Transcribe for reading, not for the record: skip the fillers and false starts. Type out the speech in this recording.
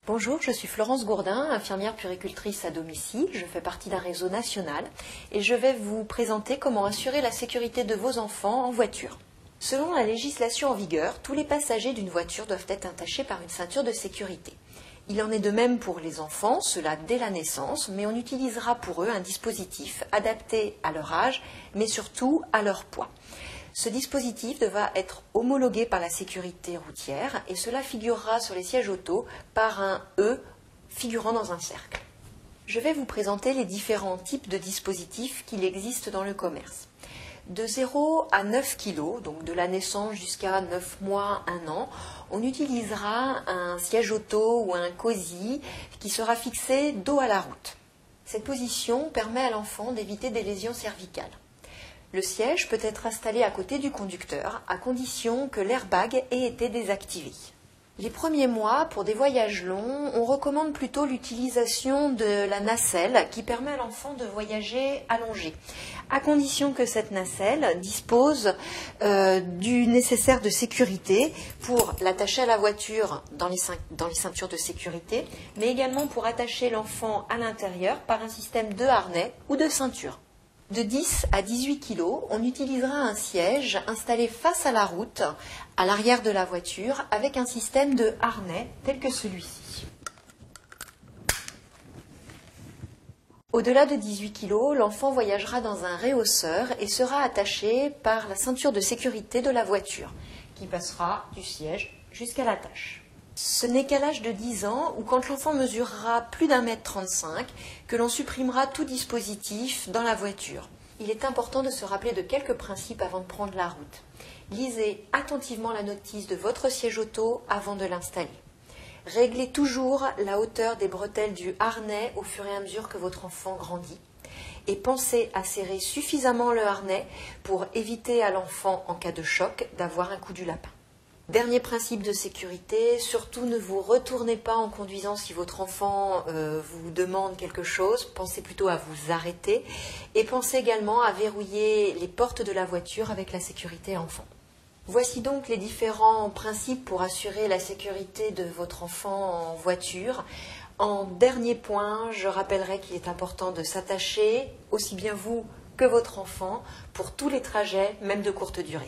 Bonjour, je suis Florence Gourdin, infirmière puéricultrice à domicile. Je fais partie d'un réseau national et je vais vous présenter comment assurer la sécurité de vos enfants en voiture. Selon la législation en vigueur, tous les passagers d'une voiture doivent être attachés par une ceinture de sécurité. Il en est de même pour les enfants, cela dès la naissance, mais on utilisera pour eux un dispositif adapté à leur âge, mais surtout à leur poids. Ce dispositif devra être homologué par la sécurité routière et cela figurera sur les sièges auto par un E figurant dans un cercle. Je vais vous présenter les différents types de dispositifs qu'il existe dans le commerce. De 0 à 9 kg, donc de la naissance jusqu'à 9 mois, 1 an, on utilisera un siège auto ou un cosy qui sera fixé dos à la route. Cette position permet à l'enfant d'éviter des lésions cervicales. Le siège peut être installé à côté du conducteur, à condition que l'airbag ait été désactivé. Les premiers mois, pour des voyages longs, on recommande plutôt l'utilisation de la nacelle qui permet à l'enfant de voyager allongé, à condition que cette nacelle dispose du nécessaire de sécurité pour l'attacher à la voiture dans les ceintures de sécurité, mais également pour attacher l'enfant à l'intérieur par un système de harnais ou de ceinture. De 10 à 18 kg, on utilisera un siège installé face à la route, à l'arrière de la voiture, avec un système de harnais tel que celui-ci. Au-delà de 18 kg, l'enfant voyagera dans un réhausseur et sera attaché par la ceinture de sécurité de la voiture, qui passera du siège jusqu'à l'attache. Ce n'est qu'à l'âge de 10 ans ou quand l'enfant mesurera plus d'1,35 m que l'on supprimera tout dispositif dans la voiture. Il est important de se rappeler de quelques principes avant de prendre la route. Lisez attentivement la notice de votre siège auto avant de l'installer. Réglez toujours la hauteur des bretelles du harnais au fur et à mesure que votre enfant grandit. Et pensez à serrer suffisamment le harnais pour éviter à l'enfant, en cas de choc, d'avoir un coup du lapin. Dernier principe de sécurité, surtout ne vous retournez pas en conduisant si votre enfant vous demande quelque chose, pensez plutôt à vous arrêter et pensez également à verrouiller les portes de la voiture avec la sécurité enfant. Voici donc les différents principes pour assurer la sécurité de votre enfant en voiture. En dernier point, je rappellerai qu'il est important de s'attacher, aussi bien vous que votre enfant, pour tous les trajets, même de courte durée.